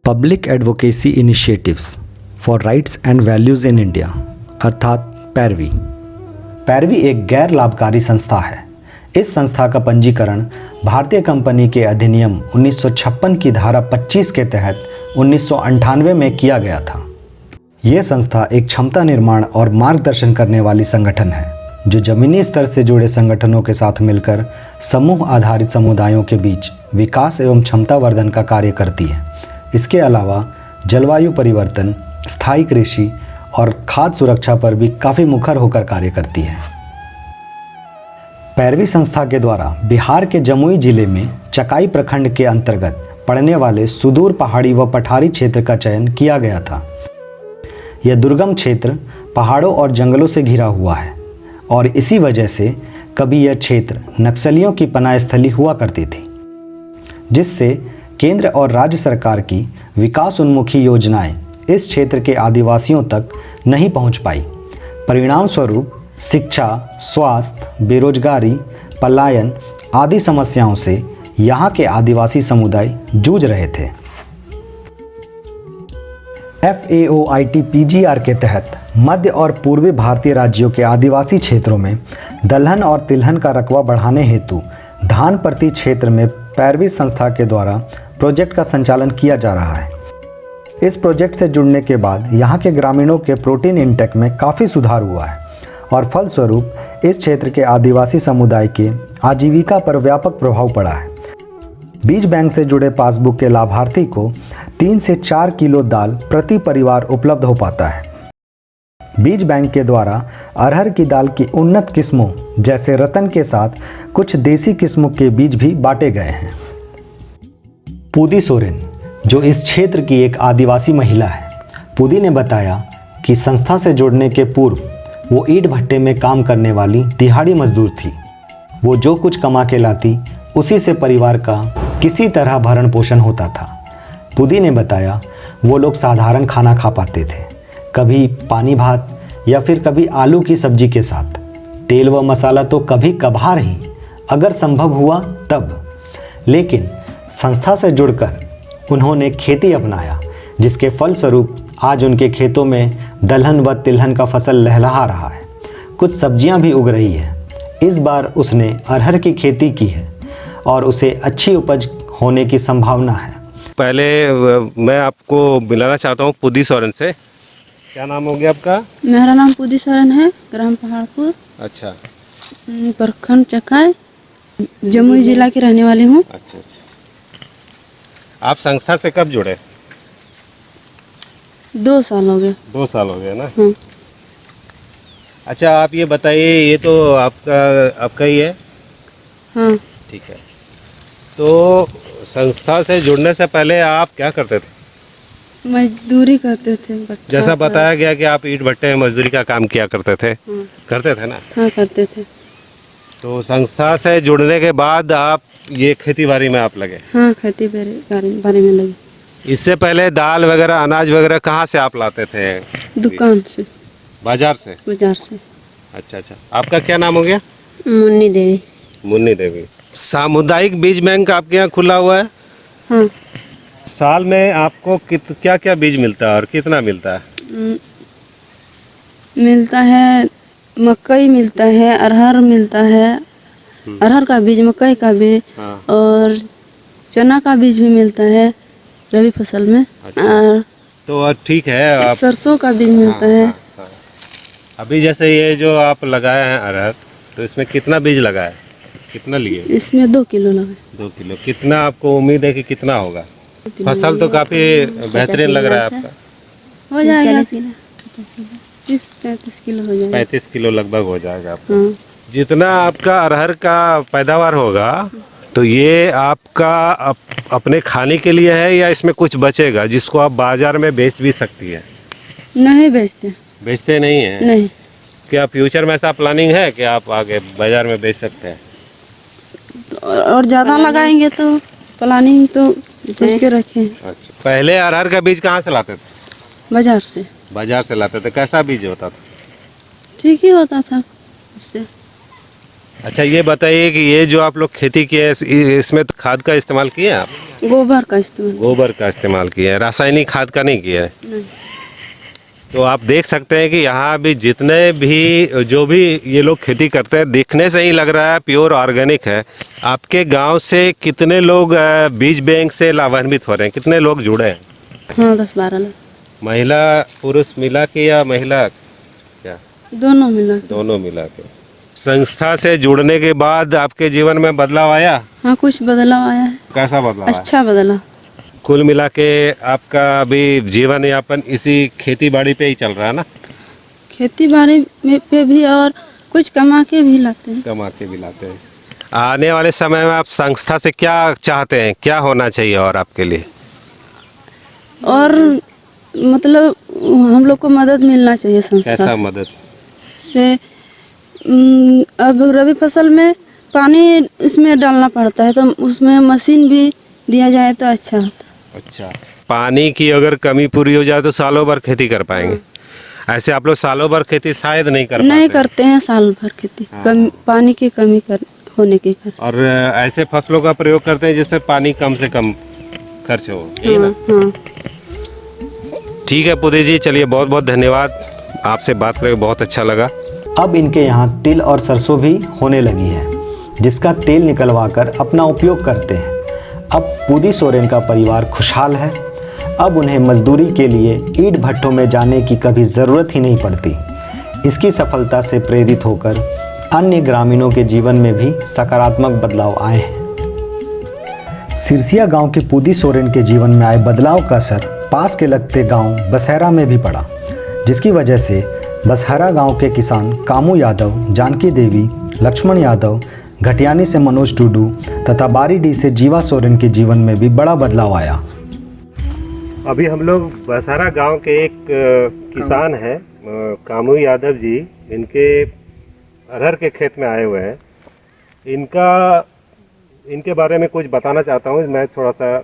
Public advocacy initiatives for rights and values in India अर्थात पैरवी। पैरवी एक गैर लाभकारी संस्था है। इस संस्था का पंजीकरण भारतीय कंपनी के अधिनियम 1956 की धारा 25 के तहत 1998 में किया गया था। ये संस्था एक क्षमता निर्माण और मार्गदर्शन करने वाली संगठन है जो जमीनी स्तर से जुड़े संगठनों के साथ मिलकर समूह आधारित समुदायों के बीच विकास एवं क्षमता वर्धन का कार्य करती है। इसके अलावा जलवायु परिवर्तन, स्थायी कृषि और खाद्य सुरक्षा पर भी काफ़ी मुखर होकर कार्य करती है। पैरवी संस्था के द्वारा बिहार के जमुई जिले में चकाई प्रखंड के अंतर्गत पड़ने वाले सुदूर पहाड़ी व पठारी क्षेत्र का चयन किया गया था। यह दुर्गम क्षेत्र पहाड़ों और जंगलों से घिरा हुआ है और इसी वजह से कभी यह क्षेत्र नक्सलियों की पनाह स्थली हुआ करती थी, जिससे केंद्र और राज्य सरकार की विकास उन्मुखी योजनाएं इस क्षेत्र के आदिवासियों तक नहीं पहुंच पाई। परिणाम स्वरूप शिक्षा, स्वास्थ्य, बेरोजगारी, पलायन आदि समस्याओं से यहाँ के आदिवासी समुदाय जूझ रहे थे। FAOIT-PGR के तहत मध्य और पूर्वी भारतीय राज्यों के आदिवासी क्षेत्रों में दलहन और तिलहन का रकबा बढ़ाने हेतु धान प्रति क्षेत्र में पैरवी संस्था के द्वारा प्रोजेक्ट का संचालन किया जा रहा है। इस प्रोजेक्ट से जुड़ने के बाद यहाँ के ग्रामीणों के प्रोटीन इंटेक में काफ़ी सुधार हुआ है और फलस्वरूप इस क्षेत्र के आदिवासी समुदाय के आजीविका पर व्यापक प्रभाव पड़ा है। बीज बैंक से जुड़े पासबुक के लाभार्थी को 3 से 4 किलो दाल प्रति परिवार उपलब्ध हो पाता है। बीज बैंक के द्वारा अरहर की दाल की उन्नत किस्मों जैसे रतन के साथ कुछ देसी किस्मों के बीज भी बांटे गए हैं। पूदी सोरेन, जो इस क्षेत्र की एक आदिवासी महिला है, पूदी ने बताया कि संस्था से जुड़ने के पूर्व वो ईंट भट्टे में काम करने वाली दिहाड़ी मजदूर थी। वो जो कुछ कमा के लाती उसी से परिवार का किसी तरह भरण पोषण होता था। पूदी ने बताया वो लोग साधारण खाना खा पाते थे, कभी पानी भात या फिर कभी आलू की सब्जी के साथ। तेल व मसाला तो कभी कभार ही, अगर संभव हुआ तब। लेकिन संस्था से जुड़कर उन्होंने खेती अपनाया, जिसके फलस्वरूप आज उनके खेतों में दलहन व तिलहन का फसल लहलहा रहा है। कुछ सब्जियां भी उग रही है। इस बार उसने अरहर की खेती की है और उसे अच्छी उपज होने की संभावना है। पहले मैं आपको मिलाना चाहता हूँ पूदी सोरेन से। क्या नाम हो गया आपका? मेरा नाम पूदी सोरेन है, ग्राम पहाड़पुर। अच्छा। प्रखंड चकाई, जमुई जिला की रहने वाली हूँ। अच्छा। आप संस्था से कब जुड़े? 2 साल हो गए। 2 साल हो गए ना? हाँ। अच्छा, आप ये बताइए, ये तो आपका ही है? हाँ। ठीक है। तो संस्था से जुड़ने से पहले आप क्या करते थे? मजदूरी करते थे। जैसा बताया गया कि आप ईंट भट्टे में मजदूरी का काम किया करते थे। हाँ। करते थे ना? हाँ, करते थे। तो संस्था से जुड़ने के बाद आप ये खेती बाड़ी में आप लगे? हाँ, खेती बाड़ी में लगे। इससे पहले दाल वगैरह, अनाज वगैरह कहाँ से आप लाते थे? दुकान से। बाजार से? बाजार से। अच्छा। आपका क्या नाम हो गया? मुन्नी देवी। मुन्नी देवी। सामुदायिक बीज बैंक आपके यहाँ खुला हुआ है? हाँ। साल में आपको क्या क्या बीज मिलता है और कितना मिलता है? मिलता है, मकई मिलता है, अरहर मिलता है, अरहर का बीज, मकई का बीज। हाँ। और चना का बीज भी मिलता है रबी फसल में। अच्छा। तो ठीक है। आप सरसों का बीज मिलता है। हाँ। अभी जैसे ये जो आप लगाए हैं अरहर, तो इसमें कितना बीज लगाए, कितना लिए? इसमें 2 किलो लगे। 2 किलो। कितना आपको उम्मीद है कि कितना होगा? फसल तो काफी बेहतरीन लग रहा है आपका। हो जाएगा 30-35 किलो हो जाएगा। 35 किलो लगभग हो जाएगा आपका। हाँ। जितना आपका अरहर का पैदावार होगा, तो ये आपका अपने खाने के लिए है या इसमें कुछ बचेगा जिसको आप बाजार में बेच भी सकती है? नहीं बेचते। बेचते नहीं है? नहीं। क्या फ्यूचर में ऐसा प्लानिंग है कि आप आगे बाजार में बेच सकते हैं? तो और ज़्यादा लगाएंगे तो प्लानिंग तो सोच के रखे हैं। अच्छा। पहले अरहर का बीज कहाँ से लाते थे? बाजार से। बाजार से लाते थे। कैसा बीज होता था? ठीक ही होता था इससे। अच्छा, ये बताइए कि ये जो आप लोग खेती किए हैं इसमें तो खाद का इस्तेमाल किए हैं आप? गोबर का इस्तेमाल। गोबर का इस्तेमाल किया है, रासायनिक खाद का नहीं किया है। नहीं। तो आप देख सकते हैं कि यहाँ भी जितने भी जो भी ये लोग खेती करते हैं, दिखने से ही लग रहा है प्योर ऑर्गेनिक है। आपके गांव से कितने लोग बीज बैंक से लाभान्वित हो रहे हैं, कितने लोग जुड़े हैं? हाँ 10-12 लोग। महिला पुरुष मिला के या महिला क्या? दोनों मिला के। दोनों मिला के। संस्था से जुड़ने के बाद आपके जीवन में बदलाव आया? हाँ कुछ बदलाव आया है। कैसा बदलाव आया? अच्छा बदला। कुल मिला के आपका अभी जीवन यापन इसी खेती बाड़ी पे ही चल रहा है ना? खेती बाड़ी में पे भी और कुछ कमा के भी लाते हैं। कमा के भी लाते हैं। आने वाले समय में आप संस्था से क्या चाहते हैं, क्या होना चाहिए और आपके लिए? और मतलब हम लोग को मदद मिलना चाहिए संस्था कैसा से। मदद? से अब रबी फसल में पानी इसमें डालना पड़ता है, तो उसमें मशीन भी दिया जाए तो अच्छा होता। अच्छा, पानी की अगर कमी पूरी हो जाए तो सालों भर खेती कर पाएंगे। ऐसे आप लोग सालों भर खेती शायद नहीं कर नहीं पाते। करते हैं साल भर खेती, पानी की कमी होने के कारण। और ऐसे फसलों का प्रयोग करते हैं जिससे पानी कम से कम खर्च हो, यही ना? हाँ। ठीक है पुदे जी, चलिए बहुत बहुत धन्यवाद, आपसे बात करके बहुत अच्छा लगा। अब इनके यहाँ तिल और सरसों भी होने लगी है, जिसका तेल निकलवाकर अपना उपयोग करते हैं। अब पुदी सोरेन का परिवार खुशहाल है। अब उन्हें मजदूरी के लिए ईंट भट्ठों में जाने की कभी ज़रूरत ही नहीं पड़ती। इसकी सफलता से प्रेरित होकर अन्य ग्रामीणों के जीवन में भी सकारात्मक बदलाव आए हैं। सिरसिया गांव के पुदी सोरेन के जीवन में आए बदलाव का असर पास के लगते गांव बसहरा में भी पड़ा, जिसकी वजह से बसहरा गांव के किसान कामू यादव, जानकी देवी, लक्ष्मण यादव, घटियानी से मनोज टुडू तथा बारीडीह से जीवा सोरेन के जीवन में भी बड़ा बदलाव आया। अभी हम लोग बसहरा गांव के एक किसान हैं, कामू यादव जी, इनके अरहर के खेत में आए हुए हैं। इनके बारे में कुछ बताना चाहता हूँ मैं थोड़ा सा।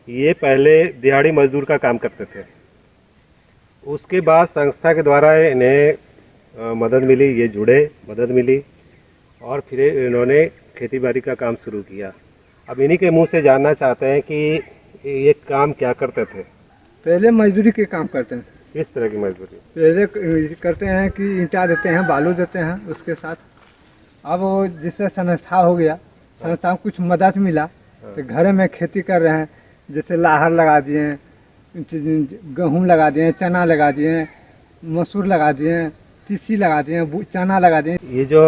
ये पहले दिहाड़ी मजदूर का काम करते थे, उसके बाद संस्था के द्वारा इन्हें मदद मिली, ये जुड़े, मदद मिली और फिर इन्होंने खेती बाड़ी का काम शुरू किया। अब इन्हीं के मुंह से जानना चाहते हैं कि ये काम क्या करते थे। पहले मजदूरी के काम करते हैं। किस तरह की मजदूरी? पहले करते हैं कि ईंटा देते हैं, बालू देते हैं, उसके साथ अब वो जिससे संस्था हो गया, संस्था में कुछ मदद मिला तो घर में खेती कर रहे हैं। जैसे लाहर लगा दिए, गेहूँ लगा दिए, चना लगा दिए, मसूर लगा दिए, तीसी लगा दिए, चना लगा दिए। ये जो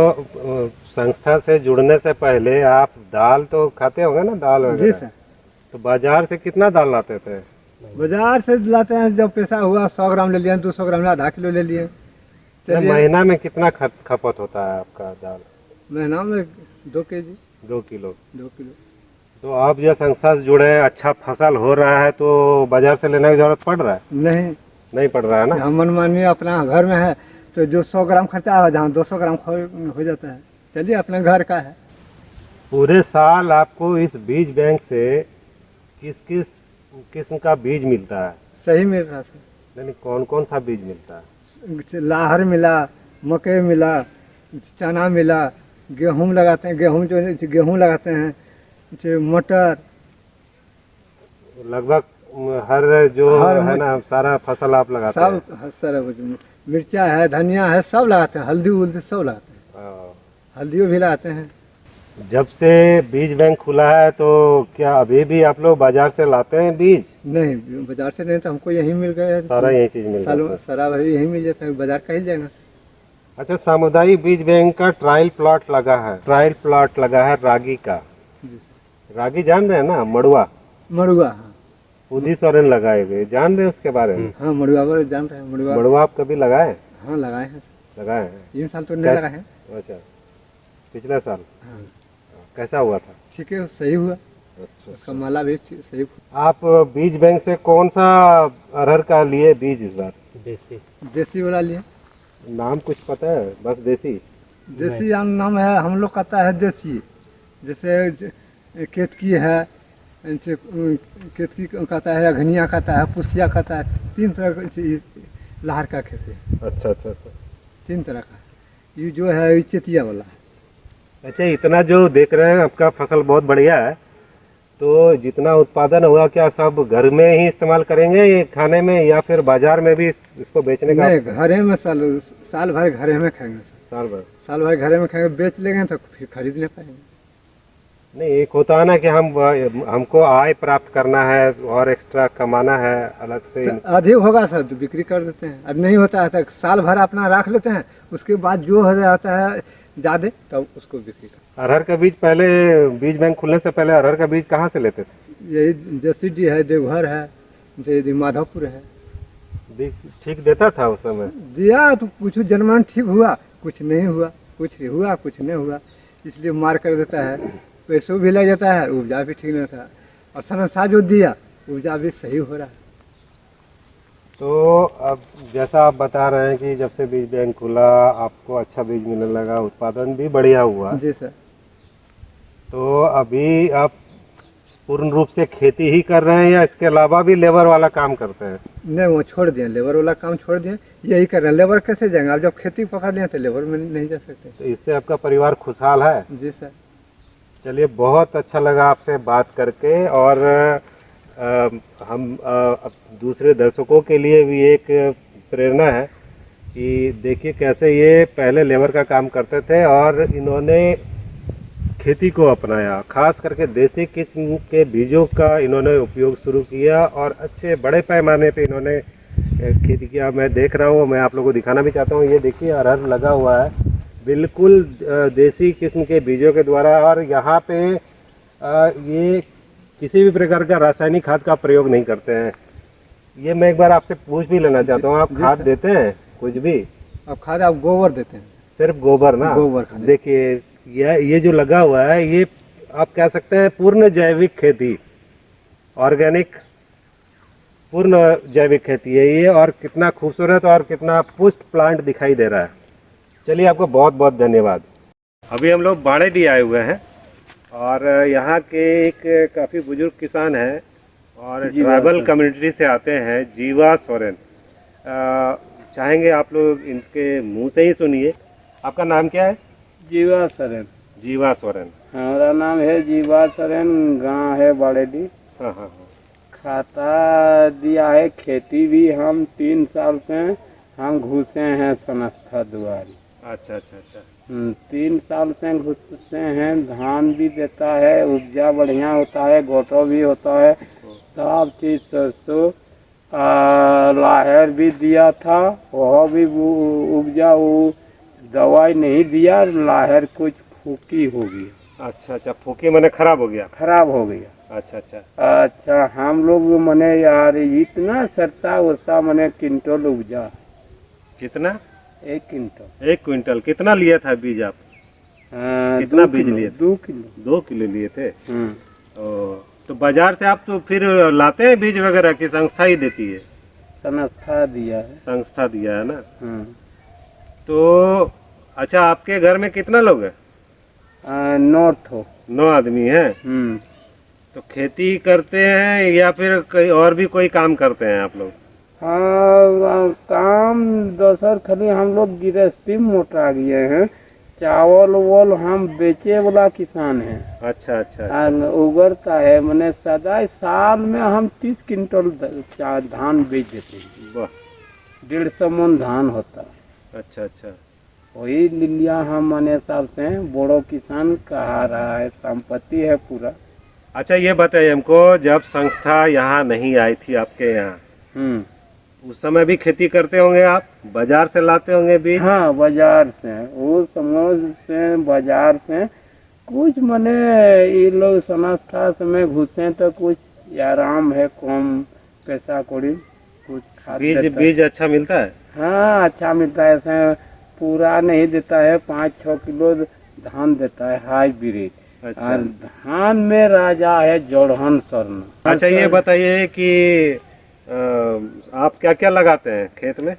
संस्था से जुड़ने से पहले आप दाल तो खाते होंगे ना, दाल जी वगैरह? सर। तो बाजार से कितना दाल लाते थे? बाजार से लाते हैं, जब पैसा हुआ 100 ग्राम ले लिए, 200 ग्राम आधा किलो ले लिए। चलिए, महीना में कितना खपत होता है आपका दाल? महीना में 2 केजी। 2 किलो। 2 किलो। तो आप जो संस्था से जुड़े, अच्छा फसल हो रहा है तो बाजार से लेने की जरूरत पड़ रहा है? नहीं पड़ रहा है ना? हम मनमानी अपना घर में है तो जो 100 ग्राम खर्चा है, जहाँ 200 ग्राम हो जाता है। चलिए, अपने घर का है। पूरे साल आपको इस बीज बैंक से किस किस किस्म का बीज मिलता है? सही मिल रहा सर। यानी कौन कौन सा बीज मिलता है? लाहर मिला, मकई मिला, चना मिला, गेहूँ लगाते हैं, गेहूँ लगाते हैं, मटर, लगभग हर है ना सारा फसल आप लगाते हैं? सब सारा, मिर्चा है, धनिया है, सब लगाते हैं, हल्दी उल्दी सब लगाते हैं, हल्दियों भी लगाते हैं। जब से बीज बैंक खुला है तो क्या अभी भी आप लोग बाजार से लाते हैं बीज? नहीं, बाजार से नहीं, तो हमको यही मिल गया, सारा यही चीज मिल जाता है? सारा यही मिल जाता है, बाजार का ही जाएगा। अच्छा, सामुदायिक बीज बैंक का ट्रायल प्लॉट लगा है रागी का। रागी जान रहे हैं ना? मड़ुआ। हाँ। पुदी सोरेन लगाए हुए, जान रहे हैं उसके बारे में? हाँ, मड़ुआ बारे जान रहे हैं। मड़ुआ आप कभी लगाए? हाँ, लगाए हैं। लगाए हैं? ये साल तो नहीं लगाए हैं। अच्छा, पिछले साल? हाँ। कैसा हुआ था? ठीक है, सही हुआ। अच्छा, उसका माला भी सही। आप बीज बैंक से कौन सा अरहर का लिए बीज इस बार? देसी वाला लिए। नाम कुछ पता है? बस देसी नाम है, हम लोग कहता है देसी। जैसे केतकी है, केतकी कहता है, अघनिया कहता है, पुसिया कहता है। 3 तरह की लाहर का खेती है। अच्छा। 3 तरह का। ये जो है ये चेतिया वाला है। अच्छा, इतना जो देख रहे हैं आपका फसल बहुत बढ़िया है, तो जितना उत्पादन हुआ क्या सब घर में ही इस्तेमाल करेंगे ये खाने में, या फिर बाजार में भी इसको बेचने का? नहीं, घरे में साल भर घरे में खाएंगे सर। साल भर घरे में खाएंगे, बेच लेंगे तो फिर खरीद नहीं पाएंगे। नहीं, एक होता है ना कि हमको आय प्राप्त करना है और एक्स्ट्रा कमाना है अलग से। तो अधिक होगा सर तो बिक्री कर देते हैं, और नहीं होता है तो साल भर अपना रख लेते हैं, उसके बाद जो हो जाता है ज़्यादा तब उसको बिक्री कर। अरहर का बीज पहले, बीज बैंक खुलने से पहले अरहर का बीज कहाँ से लेते थे? यही जसीडी है, देवघर है, यदि माधवपुर है। बीज ठीक देता था उस समय? दिया तो कुछ जनमान ठीक हुआ, कुछ नहीं हुआ, कुछ हुआ कुछ नहीं हुआ, इसलिए मार कर देता है, पैसों भी लग जाता है, उपजा भी ठीक नहीं था, और संस्था जो दिया उपजा भी सही हो रहा है। तो अब जैसा आप बता रहे हैं कि जब से बीज बैंक खुला आपको अच्छा बीज मिलने लगा, उत्पादन भी बढ़िया हुआ। जी सर। तो अभी आप पूर्ण रूप से खेती ही कर रहे हैं या इसके अलावा भी लेबर वाला काम करते हैं? नहीं, वो छोड़ दिए, लेबर वाला काम छोड़ दिए, यही कर रहे हैं। लेबर कैसे जाएंगे, आप जब खेती पकड़ लिए तो लेबर में नहीं जा सकते। तो इससे आपका परिवार खुशहाल है? जी सर। चलिए, बहुत अच्छा लगा आपसे बात करके, और हम अब दूसरे दर्शकों के लिए भी एक प्रेरणा है कि देखिए कैसे ये पहले लेबर का काम करते थे और इन्होंने खेती को अपनाया, खास करके देसी किस्म के बीजों का इन्होंने उपयोग शुरू किया और अच्छे बड़े पैमाने पे इन्होंने खेती किया। मैं देख रहा हूँ, मैं आप लोगों को दिखाना भी चाहता हूँ, ये देखिए अरहर लगा हुआ है बिल्कुल देसी किस्म के बीजों के द्वारा, और यहाँ पे ये किसी भी प्रकार का रासायनिक खाद का प्रयोग नहीं करते हैं। ये मैं एक बार आपसे पूछ भी लेना चाहता हूँ, आप खाद देते हैं कुछ भी? अब खाद आप गोबर देते हैं? सिर्फ गोबर ना? गोबर खाद। देखिए ये जो लगा हुआ है, ये आप कह सकते हैं पूर्ण जैविक खेती, ऑर्गेनिक पूर्ण जैविक खेती है ये, और कितना खूबसूरत और कितना पुष्ट प्लांट दिखाई दे रहा है। चलिए, आपको बहुत बहुत धन्यवाद। अभी हम लोग बाड़ेडी आए हुए हैं और यहाँ के एक काफ़ी बुजुर्ग किसान हैं और ट्राइबल कम्युनिटी से आते हैं, जीवा सोरेन। चाहेंगे आप लोग इनके मुंह से ही सुनिए। आपका नाम क्या है? जीवा सोरेन। जीवा सोरेन। हमारा नाम है जीवा सोरेन, गांव है बाड़ेडी। हाँ हाँ हाँ। खाता दिया है, खेती भी हम 3 साल से हम घुसे हैं संस्था द्वारा। अच्छा अच्छा अच्छा। 3 साल से घुसते हैं, धान भी देता है, उपजा बढ़िया होता है, गोटो भी होता है, सब चीज़ सरसों लाहर भी दिया था, वह भी उपजा, वो दवाई नहीं दिया, लाहर कुछ फूकी हो गई। अच्छा अच्छा, फूकी मैंने खराब हो गया? खराब हो गया। अच्छा अच्छा अच्छा, हम लोग मने यार इतना सरसा वर्षा मने क्विंटल उपजा। कितना? 1 क्विंटल। 1 क्विंटल। कितना लिया था बीज आप? कितना बीज लिए थे? 2 किलो। 2 किलो लिए थे। तो बाजार से आप तो फिर लाते हैं बीज वगैरह की संस्था ही देती है? संस्था दिया है। संस्था दिया है ना? तो अच्छा, आपके घर में कितना लोग हैं? 9 आदमी हैं। तो खेती करते हैं या फिर और भी कोई काम करते हैं आप लोग? हाँ, काम दोसर खाली हम लोग गृहस्थी में मोटा गए हैं, चावल वोल हम बेचे वाला किसान हैं। अच्छा अच्छा। उगरता है, मैंने सदा साल में हम 30 क्विंटल धान बेच देते हैं। वाह। 150 मन धान होता। अच्छा अच्छा। वही लिया हम मने साल से बड़ो किसान कहा रहा है, संपत्ति है पूरा। अच्छा, ये बताइए हमको, जब संस्था यहाँ नहीं आई थी आपके यहाँ, उस समय भी खेती करते होंगे आप? बाजार से लाते होंगे बीज? हाँ, बाजार से, वो समझ से बाजार से कुछ मने ये लोग संस्था में घुसे तो कुछ आराम है, कम पैसा कौड़ी कुछ खाद बीज अच्छा मिलता है? हाँ, अच्छा मिलता है, ऐसे पूरा नहीं देता है, 5-6 किलो धान देता है हाईब्रिड। अच्छा। और धान में राजा है जोड़हन स्वर्ण। अच्छा, ये बताइए कि आप क्या क्या लगाते हैं खेत में?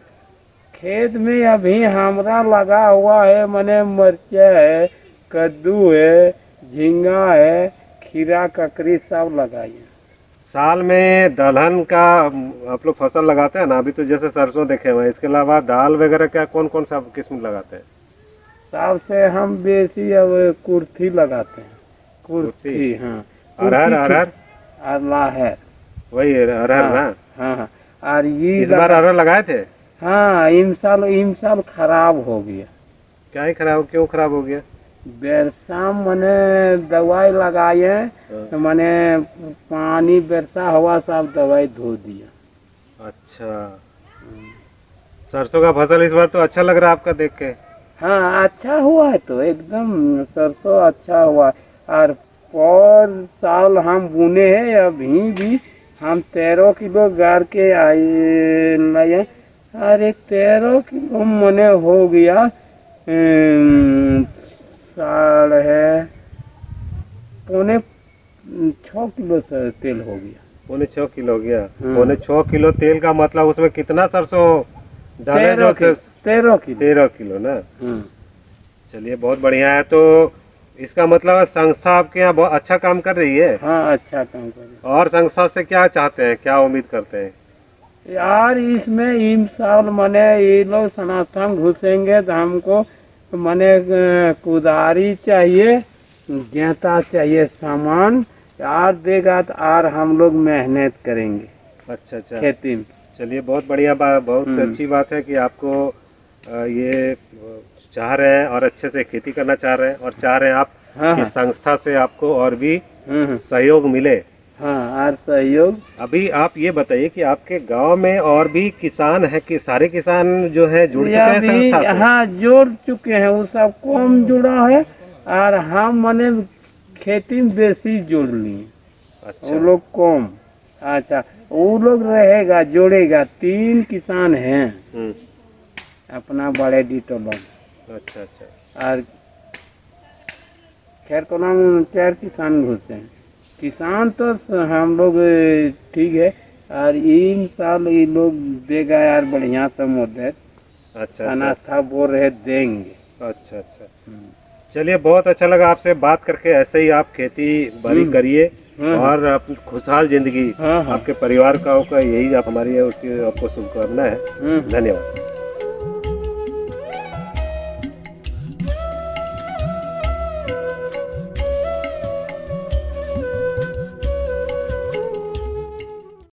खेत में अभी हमरा लगा हुआ है, मने मिर्चा है, कद्दू है, झींगा है, खीरा ककड़ी सब लगाइए। साल में दलहन का आप लोग फसल लगाते हैं ना? अभी तो जैसे सरसों देखे हुए हैं, इसके अलावा दाल वगैरह क्या कौन कौन सा किस्म लगाते हैं? हिसाब से हम बेसी अब कुर्थी लगाते हैं। कुर्थी, हाँ। अरहर अरहर और लाहर, वही अरहर ना। हाँ हाँ। और ये इस बार अरहर लगाए थे? हाँ, इन साल खराब हो गया। क्या ही खराब, क्यों खराब हो गया? बरसा मैंने दवाई लगाए, तो मैंने पानी बरसा हुआ सब दवाई धो दिया। अच्छा, सरसों का फसल इस बार तो अच्छा लग रहा है आपका देख के। हाँ, अच्छा हुआ है, तो एकदम सरसों अच्छा हुआ है। और पर साल हम बुने हैं, अभी भी हम 13 किलो गार के आए लाए। अरे 13 किलो मने हो गया, साढ़े पौने 6 किलो से तेल हो गया। पौने 6 किलो हो गया। पौने 6 किलो तेल का मतलब उसमें कितना सरसों डाले? 13 किलो। 13 किलो ना। चलिए बहुत बढ़िया है। तो इसका मतलब संस्था आपके यहाँ बहुत अच्छा काम कर रही है। हाँ, अच्छा काम कर रही है। और संस्था से क्या चाहते हैं, क्या उम्मीद करते हैं? यार इसमें इन साल मने ये लोग सनातन घुसेंगे तो हमको मने कुदारी चाहिए, गेंता चाहिए, सामान यार देगा तो और हम लोग मेहनत करेंगे अच्छा अच्छा, खेती में। चलिए बहुत बढ़िया बात, बहुत अच्छी बात है कि आपको ये चाह रहे हैं और अच्छे से खेती करना चाह रहे हैं, और चाह रहे हैं आप हाँ, कि हाँ। संस्था से आपको और भी सहयोग मिले। हाँ, और सहयोग। अभी आप ये बताइए कि आपके गांव में और भी किसान हैं कि सारे किसान जो है जुड़ चुके हैं संस्था से? हाँ, जोड़ चुके हैं, वो सब कम जुड़ा है और हम मने खेती में बेसी जोड़ लिए। अच्छा, वो लोग कम। अच्छा, वो लोग रहेगा, जोड़ेगा। 3 किसान हैं अपना बड़े डिटोलम। अच्छा अच्छा, और खैर को नाम 4 किसान घुसे हैं। किसान तो हम लोग ठीक है, और इन साल ये लोग देगा यार बढ़िया से मदद। अच्छा अनास्था बोल रहे देंगे। अच्छा अच्छा। चलिए बहुत अच्छा लगा आपसे बात करके। ऐसे ही आप खेती बाड़ी करिए और अपनी खुशहाल जिंदगी हाँ, हाँ। आपके परिवार का होगा, यही आप हमारी है उसकी आपको शुभकामना है। धन्यवाद।